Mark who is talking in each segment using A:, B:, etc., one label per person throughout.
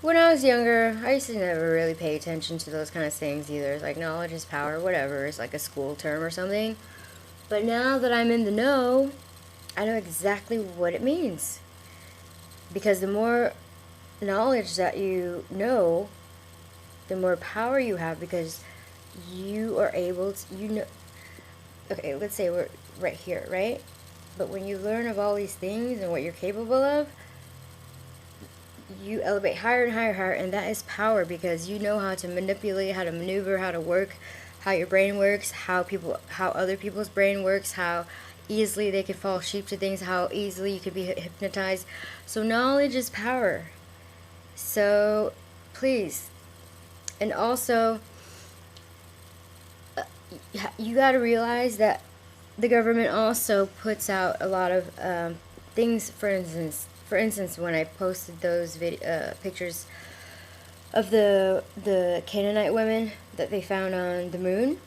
A: when I was younger, I used to never really pay attention to those kind of things either. It's like knowledge is power, whatever. It's like a school term or something. But now that I'm in the know, I know exactly what it means. Because the more knowledge that you know, the more power you have, because you are able to, you know, okay, let's say we're right here, right? But when you learn of all these things and what you're capable of, you elevate higher and higher, higher, and that is power, because you know how to manipulate, how to maneuver, how to work, how your brain works, how other people's brain works, how easily they can fall sheep to things, how easily you can be hypnotized. So knowledge is power. So please, and also you got to realize that the government also puts out a lot of things. For instance, when I posted those pictures of the Canaanite women that they found on the moon,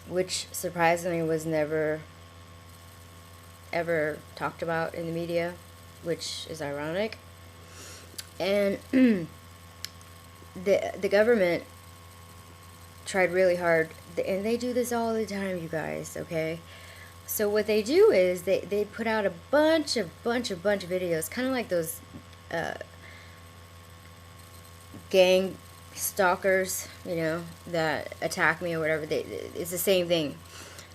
A: which surprisingly was never ever talked about in the media, which is ironic. And the government tried really hard, and they do this all the time, you guys, okay? So what they do is they put out a bunch of videos, kind of like those gang stalkers, that attack me or whatever. It's the same thing.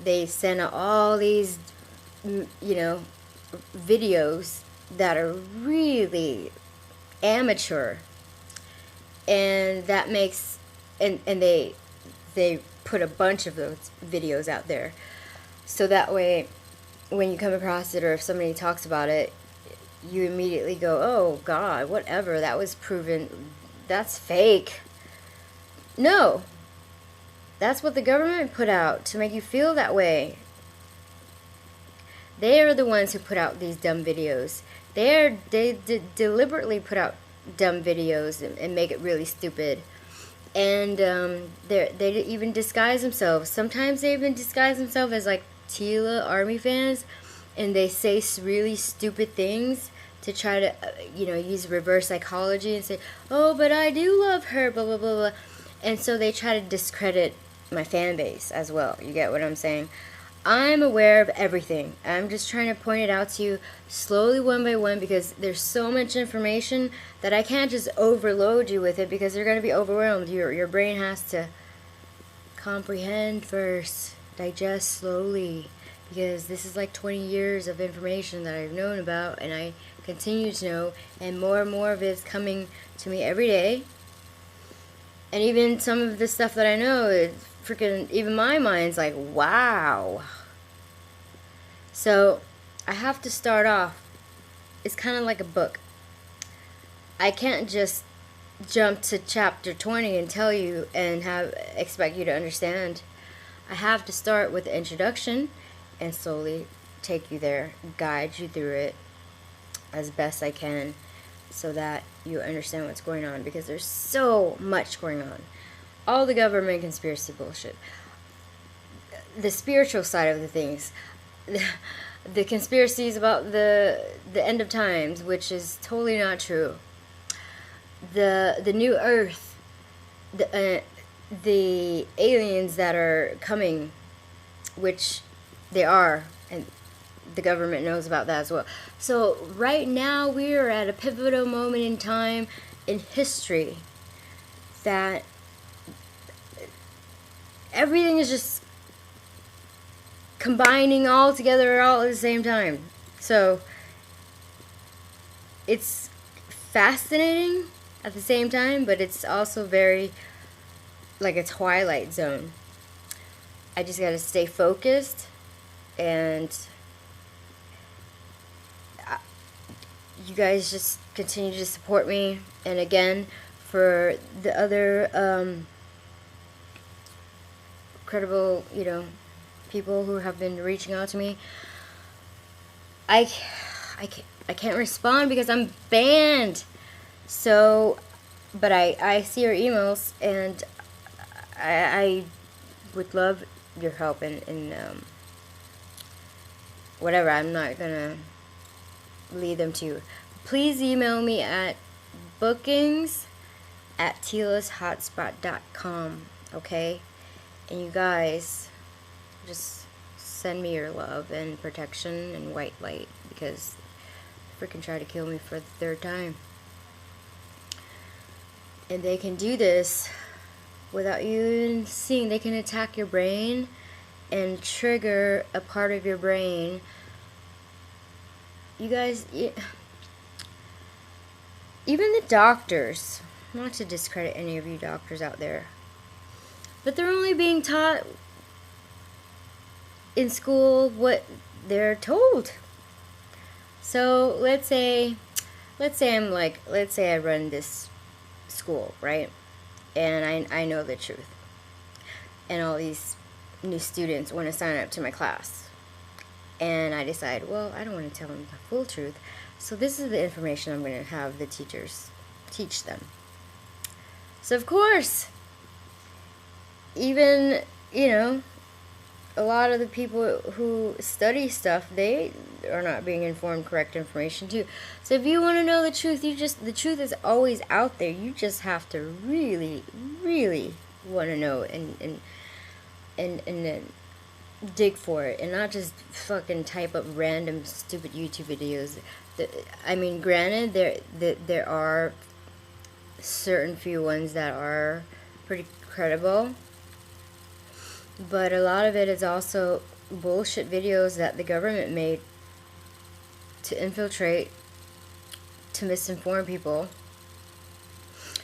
A: They send out all these, videos that are really amateur, and that makes, and they put a bunch of those videos out there, so that way when you come across it, or if somebody talks about it, you immediately go, oh god, whatever, that was proven, that's fake. No, that's what the government put out to make you feel that way. They are the ones who put out these dumb videos. They deliberately put out dumb videos and make it really stupid. And they even disguise themselves. Sometimes they even disguise themselves as like Tila Army fans, and they say really stupid things to try to, use reverse psychology and say, oh, but I do love her, blah, blah, blah, blah. And so they try to discredit my fan base as well. You get what I'm saying? I'm aware of everything. I'm just trying to point it out to you slowly, one by one, because there's so much information that I can't just overload you with it, because you're going to be overwhelmed. Your brain has to comprehend first, digest slowly, because this is like 20 years of information that I've known about, and I continue to know, and more of it is coming to me every day. And even some of the stuff that I know, it's freaking, even my mind's like, wow. So I have to start off. It's kind of like a book. I can't just jump to chapter 20 and tell you and expect you to understand. I have to start with the introduction and slowly take you there, guide you through it as best I can, so that you understand what's going on, because there's so much going on. All the government conspiracy bullshit. The spiritual side of the things. The conspiracies about the end of times, which is totally not true. The new earth, the aliens that are coming, which they are, and the government knows about that as well. So right now we are at a pivotal moment in time in history that everything is just combining all together all at the same time. So it's fascinating at the same time, but it's also very like a twilight zone. I just gotta stay focused, and you guys just continue to support me. And again, for the other credible, people who have been reaching out to me, I can't respond because I'm banned. So, but I see your emails, and I would love your help in whatever. I'm not gonna lead them to you. Please email me at bookings at tila's.hotspot.com, okay? And you guys, just send me your love and protection and white light, because they freaking try to kill me for the third time. And they can do this without you even seeing. They can attack your brain and trigger a part of your brain. You guys, even the doctors, not to discredit any of you doctors out there, but they're only being taught in school what they're told. So let's say I run this school, right? And I know the truth. And all these new students want to sign up to my class. And I decide, well, I don't want to tell them the full truth. So this is the information I'm going to have the teachers teach them. So of course, even, a lot of the people who study stuff, they are not being informed correct information too. So if you want to know the truth, the truth is always out there. You just have to really, really want to know and dig for it, and not just fucking type up random stupid YouTube videos. Granted, there are certain few ones that are pretty credible, but a lot of it is also bullshit videos that the government made to infiltrate, to misinform people.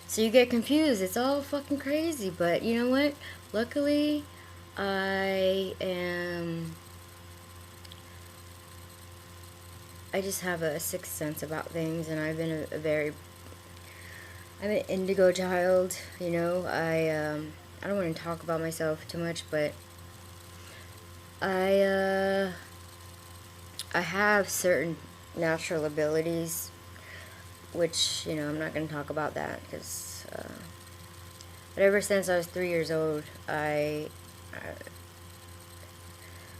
A: So you get confused. It's all fucking crazy. But you know what? Luckily, I just have a sixth sense about things, and I've been I'm an indigo child, I don't want to talk about myself too much, but I have certain natural abilities, which, I'm not going to talk about that, because, but ever since I was 3 years old, let's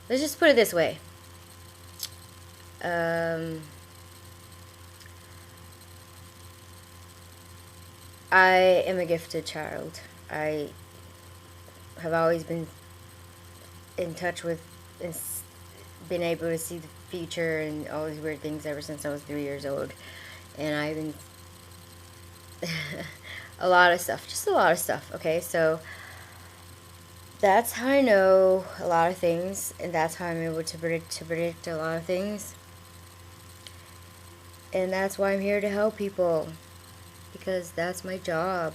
A: just put it this way. I am a gifted child. I have always been in touch with and been able to see the future and all these weird things ever since I was 3 years old. And I've been a lot of stuff, okay? So that's how I know a lot of things, and that's how I'm able to predict a lot of things. And that's why I'm here to help people, because that's my job.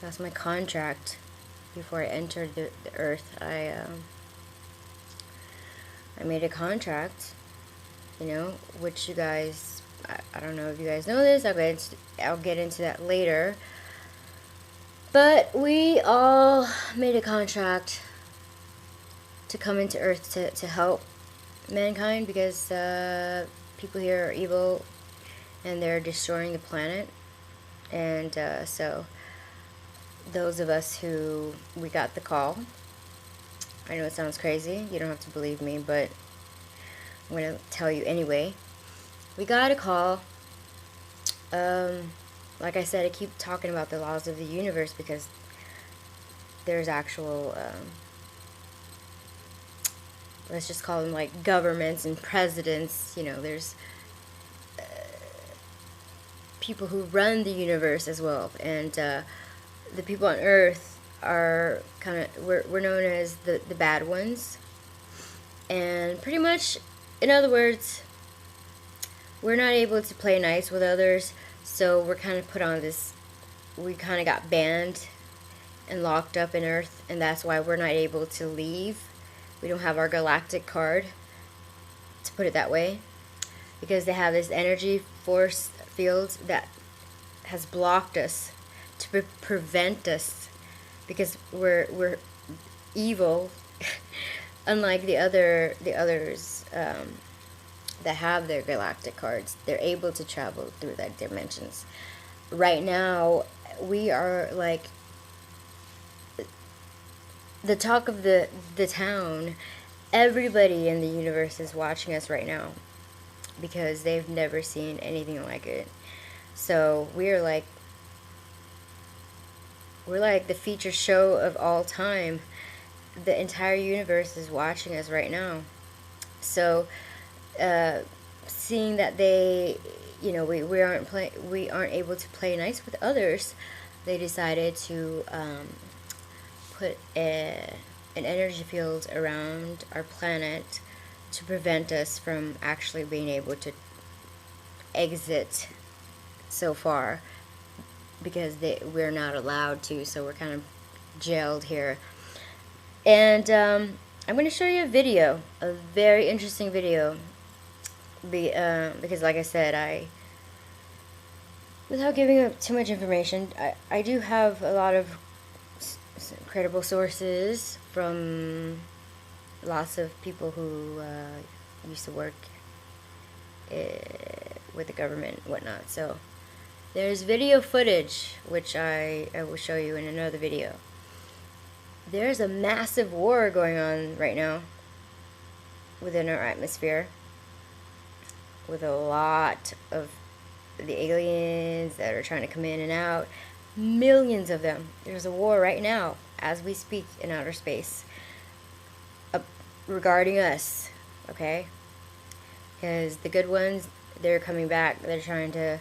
A: That's my contract. Before I entered the earth, I made a contract, which you guys, I don't know if you guys know this, I'll get into that later. But we all made a contract to come into earth to help mankind, because people here are evil and they're destroying the planet. And so those of us who we got the call, I know it sounds crazy, you don't have to believe me, but I'm going to tell you anyway. We got a call. Like I said, I keep talking about the laws of the universe, because there's actual, let's just call them like governments and presidents, there's people who run the universe as well. And the people on Earth are we're known as the bad ones. And pretty much, in other words, we're not able to play nice with others, so we're kind of put on this, we kind of got banned and locked up in Earth, and that's why we're not able to leave. We don't have our galactic card, to put it that way, because they have this energy force field that has blocked us to prevent us, because we're evil, unlike the others that have their galactic cards. They're able to travel through that dimensions. Right now, we are like the talk of the town. Everybody in the universe is watching us right now, because they've never seen anything like it. So we're like the feature show of all time. The entire universe is watching us right now. So seeing that they, we aren't able to play nice with others, they decided to put an energy field around our planet to prevent us from actually being able to exit so far, because we're not allowed to, so we're kind of jailed here. And I'm going to show you a video, a very interesting video, because like I said, without giving up too much information, I do have a lot of credible sources from lots of people who used to work with the government and whatnot. So there's video footage, which I will show you in another video. There's a massive war going on right now within our atmosphere, with a lot of the aliens that are trying to come in and out. Millions of them. There's a war right now as we speak in outer space regarding us, okay? Because the good ones, they're coming back. They're trying to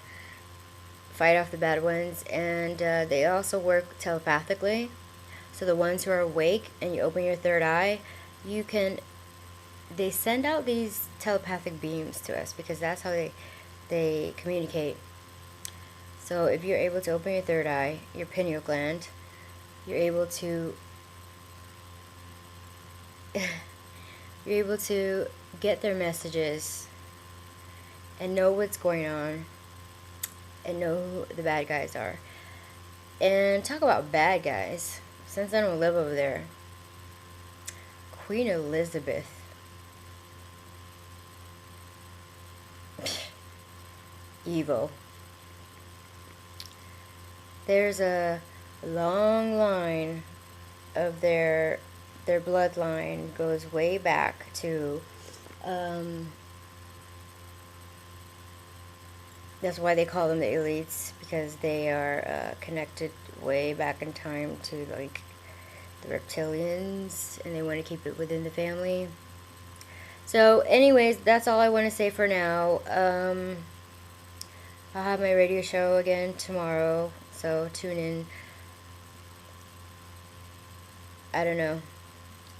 A: fight off the bad ones, and they also work telepathically. So the ones who are awake and you open your third eye, they send out these telepathic beams to us, because that's how they communicate. So if you're able to open your third eye, your pineal gland, you're able to get their messages and know what's going on and know who the bad guys are. And talk about bad guys, since I don't live over there, Queen Elizabeth, evil. There's a long line of their bloodline goes way back to that's why they call them the elites, because they are connected way back in time to like the reptilians, and they want to keep it within the family. So anyways, that's all I want to say for now. I'll have my radio show again tomorrow, so tune in. I don't know.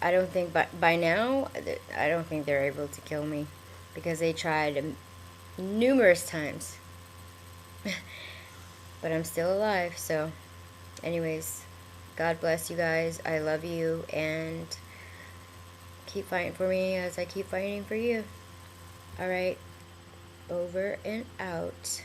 A: I don't think by now, I don't think they're able to kill me, because they tried numerous times. But I'm still alive, so anyways, God bless you guys. I love you, and keep fighting for me as I keep fighting for you. Alright, over and out.